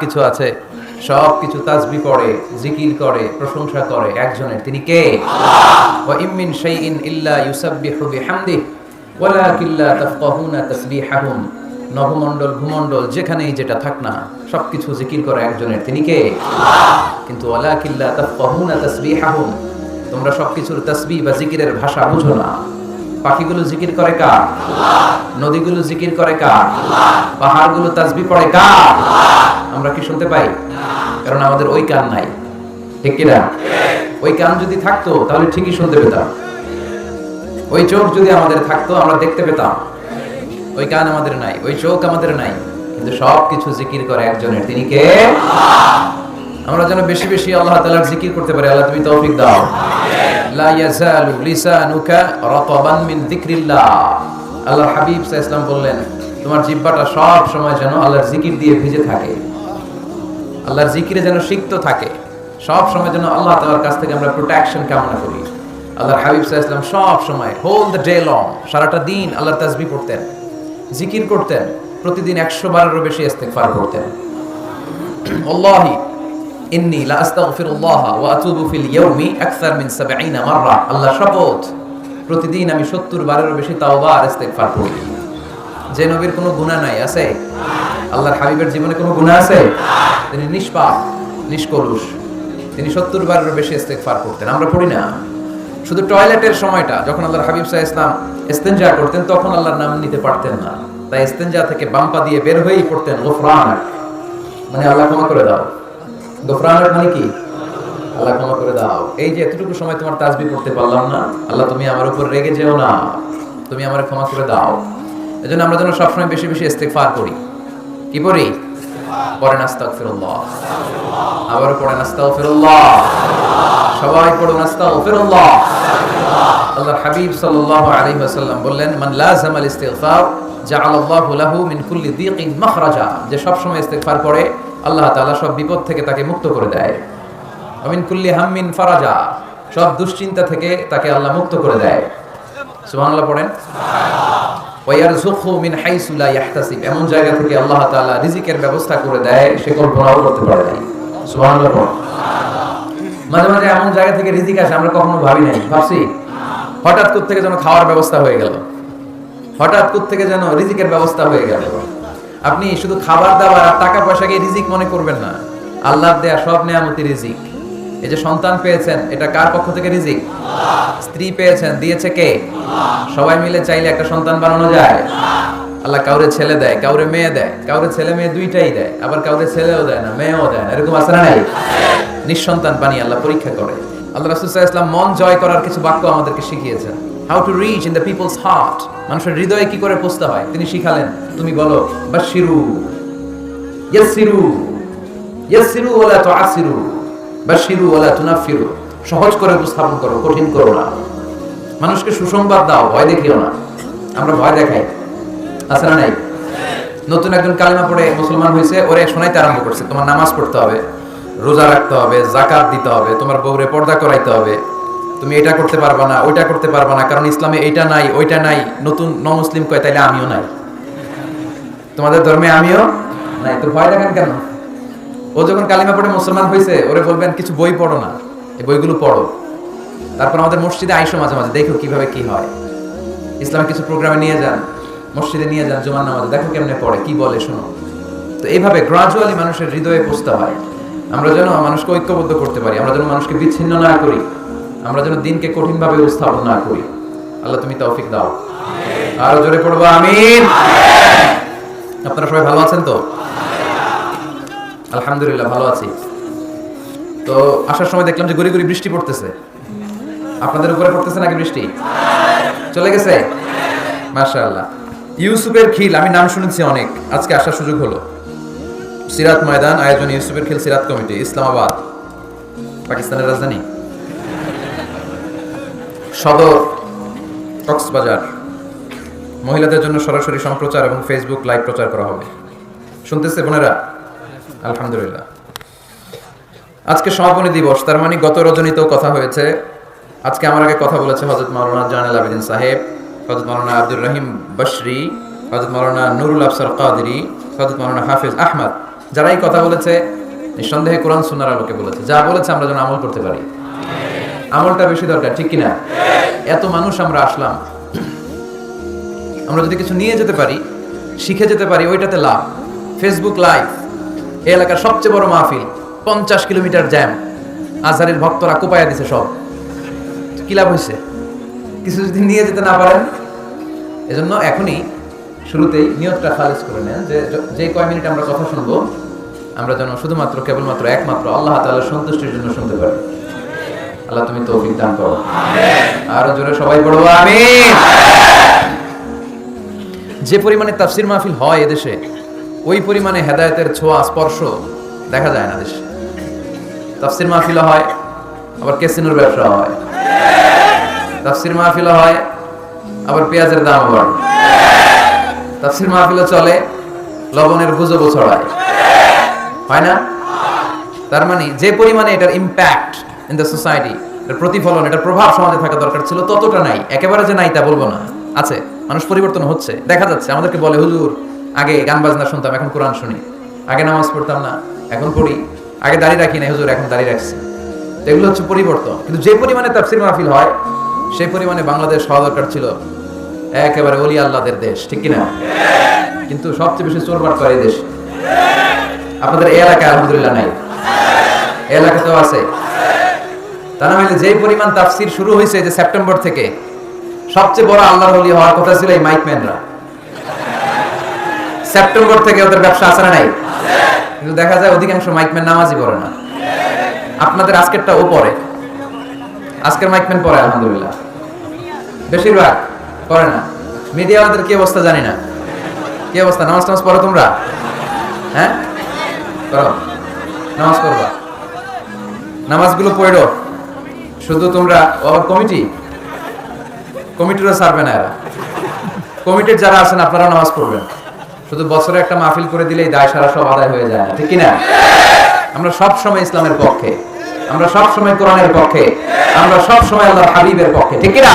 কিছু আছে, সব কিছু তাসবিহ পড়ে, জিকির করে, প্রশংসা করে একজনের, তিনি কে? আল্লাহ। ওয়া ইম মিন শাইইন ইল্লা ইউসাব্বিহু বিহামদিহি ওয়ালাকিন লা তাফকাহুনা তাসবিহাহুম। নভমণ্ডল ভূমণ্ডল যেখানেই যেটা থাক না, সবকিছু জিকির করে একজনের, তিনি কে? আল্লাহ। কিন্তু ওয়ালাকিন লা তাফকাহুনা তাসবিহাহুম, তোমরা সবকিছুর তাসবিহ বা জিকিরের ভাষা বুঝো না। পাখিগুলো জিকির করে কার? আল্লাহ। নদীগুলো জিকির করে কার? আল্লাহ। পাহাড়গুলো তাসবিহ পড়ে কার? আল্লাহ। আমরা কি শুনতে পাই? কারণ আমাদের ওই কান নাই, ঠিক কিনা? ওই কান যদি থাকতো তাহলে ঠিকই শুনতে পেতাম। ওই চোখ যদি আমাদের থাকতো আমরা দেখতে পেতাম। ওই কান আমাদের নাই, ওই চোখ আমাদের নাই, কিন্তু সবকিছু জিকির করে একজনের, তিনি কে? আমরা যেন বেশি বেশি আল্লাহ তাআলার জিকির করতে পারি। আল্লাহ তুমি তৌফিক দাও। লা ইয়াজালু লিসানুকা রাতাবান মিন যিকরিল্লাহ। আল্লাহর হাবিব সাল্লাল্লাহু আলাইহি ওয়াসাল্লাম বললেন, তোমার জিহ্বাটা সব সময় যেন আল্লাহর জিকির দিয়ে ভিজে থাকে, আল্লাহর জিকিরে যেন সিক্ত থাকে, সব সময় যেন আল্লাহ তাআলার কাছ থেকে আমরা প্রোটেকশন কামনা করি। আল্লাহর হাবিব সাল্লাল্লাহু আলাইহি ওয়াসাল্লাম সব সময় হোল দ্য ডে লং, সারাটা দিন আল্লাহর তাসবিহ পড়তেন, জিকির করতেন, প্রতিদিন 100 বারেরও বেশি ইস্তিগফার করতেন। আল্লাহি ইন্নী লা আস্তাগফিরুল্লাহ ওয়া আতুবু ফিল ইয়াউমি আকসার মিন 70 মাররা। আল্লাহ শপথ, প্রতিদিন আমি 70 বারেরও বেশি তাওবা আর ইস্তিগফার করি। যে নবীর কোনো গুনাহ নাই, আছে? আল্লাহর হাবিবের জীবনে কোনো গুনাহ আছে? তিনি নিষ্পাপ, নিষ্কলুষ, তিনি 70 বারেরও বেশি ইস্তিগফার করতেন। আমরা পড়ি না। শুধু টয়লেটের সময়টা যখন আল্লাহর হাবিব সাল্লাল্লাহু আলাইহি ওয়াসাল্লাম ইস্তেনজা করতেন তখন আল্লাহর নাম নিতে পারতেন না, তাই ইস্তেনজা থেকে বাম্পা দিয়ে বের হয়েই পড়তেন গুফরানাক, মানে আল্লাহ ক্ষমা করে দাও। গুফরানাক মানে কি? আল্লাহ ক্ষমা করে দাও। এই যে এতটুকু সময় তোমার তাসবিহ করতে পারলাম না, আল্লাহ তুমি আমার উপর রেগে যেও না, তুমি আমারে ক্ষমা করে দাও। এজন্য আমরা যেন সবসময় বেশি বেশি ইস্তিগফার করি। কি পড়ি? পড়েন আস্তাগফিরুল্লাহ, আবার পড়েন আস্তাগফিরুল্লাহ, সবাই পড়ুন আস্তাগফিরুল্লাহ। আল্লাহর হাবিব সাল্লাল্লাহু আলাইহি ওয়াসাল্লাম বললেন, মান লাযামাল ইস্তিগফার জাআলাল্লাহু লাহু মিন কুল্লি দীকিন মাখরাজা। যে সব সময় ইস্তিগফার করে আল্লাহ তাআলা সব বিপদ থেকে তাকে মুক্ত করে দেয়। ওয়া মিন কুল্লি হাম্মিন ফারাজা, সব দুশ্চিন্তা থেকে তাকে আল্লাহ মুক্ত করে দেয়। সুবহানাল্লাহ পড়েন। ওয়ায়ারযুকহু মিন হাইসু লা ইয়াহতাসিব, এমন জায়গা থেকে আল্লাহ তাআলা রিজিকের ব্যবস্থা করে দেয় সে কল্পনাও করতে পারে না। সুবহানাল্লাহ পড়েন। মাঝে মাঝে এমন জায়গা থেকে রিজিক আসে আমরা কখনো ভাবি নাই, ভাবছি? হঠাৎ কোথা থেকে যেন খাওয়ার ব্যবস্থা হয়ে গেল, হঠাৎ কোথা থেকে যেন রিজিকের ব্যবস্থা হয়ে গেল। আপনি শুধু খাবার দাবার আর টাকা পয়সাকে রিজিক মনে করবেন না, আল্লাহর দেয়া সব নেয়ামতি রিজিক। এই যে সন্তান পেয়েছেন, এটা কার পক্ষ থেকে রিজিক? আল্লাহ। স্ত্রী পেয়েছেন, দিয়েছে কে? আল্লাহ। সবাই মিলে চাইলে একটা সন্তান বানানো যায়? আল্লাহ কাউরে ছেলে দেয়, কাউরে মেয়ে দেয়, কাউরে ছেলে মেয়ে দুইটাই দেয়, আবার কাউরে ছেলেও দেয় না, মেয়েও দেয় না, এরকম আছে না নাই? নিঃসন্তান বানিয়ে আল্লাহ পরীক্ষা করে। আল্লাহ রাসূল সাল্লাল্লাহু আলাইহি ওয়াসাল্লাম মন জয় করার কিছু বাক্য আমাদেরকে শিখিয়েছেন। How to reach in the people's heart, মানুষের হৃদয়ে কি করে পৌঁছতে হয় তিনি শিখালেন। তুমি বলো বাশশিরু ইয়াসসিরু, ইয়াসসিরু ওয়ালা তুআসসিরু, বাশশিরু ওয়ালা তুনাফফিরু। সহজ করে উপস্থাপন করো, কঠিন করো না। মানুষকে সুসংবাদ দাও, ভয় দেখিও না। আমরা ভয় দেখাই, আছে না নাই? নতুন একজন কালেমা পড়ে মুসলমান হয়েছে, ওরে শোনাইতে আরম্ভ করছে তোমার নামাজ পড়তে হবে, রোজা রাখতে হবে, যাকাত দিতে হবে, তোমার বউরে পর্দা করাইতে হবে, তুমি এটা করতে পারবা না, ওইটা করতে পারবা না, কারণ ইসলামে এইটা নাই ওইটা নাই। নতুন নমুসলিম কয় তাইলে আমিও নাই, তোমাদের ধর্মে আমিও নাই, তো ভয় দেখেন কেন? ও যখন কালিমা পড়ে মুসলমান হয়েছে ওরে বলবেন কিছু বই পড়ো না, এই বইগুলো পড়ো। তারপর আমাদের মসজিদে আইসো মাঝে মাঝে, দেখো কিভাবে কি হয়। ইসলামের কিছু প্রোগ্রামে নিয়ে যান, মসজিদে নিয়ে যান, জুমার নামাজে দেখো কেমনে পড়ে, কি বলে শোনো। তো এইভাবে গ্রাজুয়ালি মানুষের হৃদয়ে পৌঁছতে হয়। আমরা যেন মানুষকে ঐক্যবদ্ধ করতে পারি, আমরা যেন মানুষকে বিচ্ছিন্ন না করি, আমরা যেন দিনকে কঠিনভাবে উপস্থাপন না করি। আল্লাহ তুমি তৌফিক দাও। আরো জোরে পড়বো আমিন। আপনারা সবাই ভালো আছেন তো? আলহামদুলিল্লাহ ভালো আছি। তো আসার সময় দেখলাম যে গড়ি গড়ি বৃষ্টি পড়তেছে। আপনাদের উপরে পড়তেছে নাকি বৃষ্টি? চলে গেছে? মাশাআল্লাহ। ইউসুফের খিল, আমি নাম শুনেছি অনেক, আজকে আসার সুযোগ হলো। সিরাত ময়দান আয়োজন ইউসুফের খিল সিরাত কমিটি, ইসলামাবাদ, পাকিস্তানের রাজধানী, সদর কক্সবাজার। মহিলাদের জন্য সরাসরি সম্প্রচার এবং ফেসবুক লাইভ প্রচার করা হবে। শুনতেছে বোনেরা? আলহামদুলিল্লাহ। আজকে সমাপনী দিবস, তার মানে গত রজনীতেও কথা হয়েছে। আজকে আমার আগে কথা বলেছে হযরত মাওলানা জানাল আবেদিন সাহেব, হযরত মাওলানা আব্দুর রহিম বশরি, হযরত মাওলানা নুরুল আফসার কাদেরী, হযরত মাওলানা হাফেজ আহমদ। যারাই কথা বলেছে নিঃসন্দেহে কোরআন সুন্নাহর আলোকে বলেছে, যা বলেছে আমরা যেন আমল করতে পারি। আমলটা বেশি দরকার, ঠিক কিনা? এত মানুষ আমরা আসলাম, আমরা যদি কিছু নিয়ে যেতে পারি, শিখে যেতে পারি, ওইটাতে লাভ। ফেসবুক লাইভ, এই এলাকার সবচেয়ে বড় মাহফিল, 50 কিলোমিটার জ্যাম, আজহারের ভক্তরা কোপায়া দিছে সব, কি লাভ হয়েছে? কিছু যদি নিয়ে যেতে না পারেন, এজন্য এখনই শুরুতেই নিয়তটা খালেজ করে নেন যে কয় মিনিট আমরা কথা শুনবো, আমরা যেন শুধুমাত্র কেবলমাত্র একমাত্র আল্লাহ তাআলার সন্তুষ্টির জন্য শুনতে পারি। আল্লাহ তুমি তৌফিক দান করো। আরো জোরে সবাই পড়বো আমিন। যে পরিমাণে তাফসীর মাহফিল হয় এদেশে, ওই পরিমাণে হেদায়েতের ছোঁয়া স্পর্শ দেখা যায় না দেশে। তাফসীর মাহফিল হয়, আবার ক্যাসিনোর ব্যবসা হয়। তাফসীর মাহফিল হয়, আবার পেঁয়াজের দাম বাড়ে। তাফসীর মাহফিল চলে, লবণের গুজব ছড়ায়, হয় না? তার মানে যে পরিমাণে এটার ইম্প্যাক্ট ইন দ্য সোসাইটি, এর প্রতিফলন, এটার প্রভাব সমাজে থাকা দরকার ছিল, ততটা নাই। একেবারে যে নাই তা বলবো না, আছে। মানুষ পরিবর্তন হচ্ছে, দেখা যাচ্ছে। আমাদেরকে বলে, হুজুর আগে গান বাজনা শুনতাম, এখন কোরআন শুনি। আগে নামাজ পড়তাম না, এখন পড়ি। আগে দাড়ি রাখি না, হুজুর এখন দাড়ি রাখছি। এগুলো হচ্ছে পরিবর্তন। কিন্তু যে পরিমাণে তাফসীর মাহফিল হয়, সেই পরিমাণে বাংলাদেশ হওয়া দরকার ছিল একেবারে ওলি আল্লাহদের দেশ, ঠিক কিনা? কিন্তু সবচেয়ে বেশি চোরবাট করে এই দেশ। আপনাদের এই এলাকায় আলহামদুলিল্লাহ নাই, এই এলাকাতেও আছে। তা না হলে যেই পরিমাণ তাফসীর শুরু হয়েছে যে সেপ্টেম্বর থেকে, সবচেয়ে বড় আল্লাহর ওলি হওয়ার কথা ছিল এই মাইকম্যানরা। সেপ্টেম্বর থেকে ওদের ব্যবসা আছে না নাই? কিন্তু দেখা যায় অধিকাংশ মাইকম্যান নামাজই পড়ে না। আপনাদের আজকেরটা ও পড়ে, আজকের মাইকম্যান পড়ে আলহামদুলিল্লাহ, বেশিরভাগ পড়ে না। মিডিয়া আমাদের কি অবস্থা জানি না, কি অবস্থা? নামাজ টামাজ পড়ো তোমরা? হ্যাঁ করো, নামাজ পড়বা, নামাজগুলো পড়ো। শুধু তোমরা আবার কমিটিরও ছাড়বে না এরা। কমিটির যারা আছেন আপনারা নামাজ পড়বেন। শুধু বছরে একটা মাহফিল করে দিলেই দায় সারা সব আদায় হয়ে যায় না, ঠিক কিনা? আমরা সব সময় ইসলামের পক্ষে, আমরা সব সময় কোরআনের পক্ষে, আমরা সব সময় আল্লাহর হাবিবের পক্ষে, ঠিক কিনা?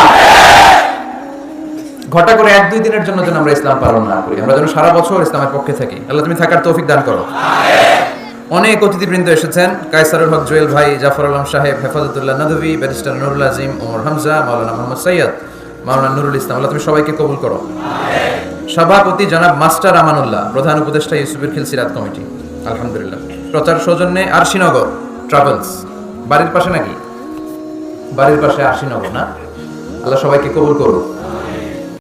ঘটা করে 1-2 দিনের জন্য যেন আমরা ইসলাম পালন না করি, আমরা যেন সারা বছর ইসলামের পক্ষে থাকি। আল্লাহ তুমি থাকার তৌফিক দান করো। অনেক অতিথিবৃন্দ এসেছেন। কায়সারুল হক জুয়েল ভাই, জাফর আলম সাহেব, হেফাজতুল্লাহ নদভী, ব্যারিস্টার নুরুল আজিম, ওমর হামজা, মাওলানা মোহাম্মদ সৈয়দ, মাওলানা নুরুল ইসলাম। আল্লাহ তুমি সবাইকে কবুল করো। সভাপতি জনাব মাস্টার আমানুল্লাহ, প্রধান উপদেষ্টা ইউসুফের খিল সিরাত কমিটি, আলহামদুলিল্লাহ। প্রচার সৌজন্যে আরশিনগর ট্রাভেলস, বাড়ির পাশে নাকি? বাড়ির পাশে আরশিনগর না? আল্লাহ সবাইকে কবুল করুক।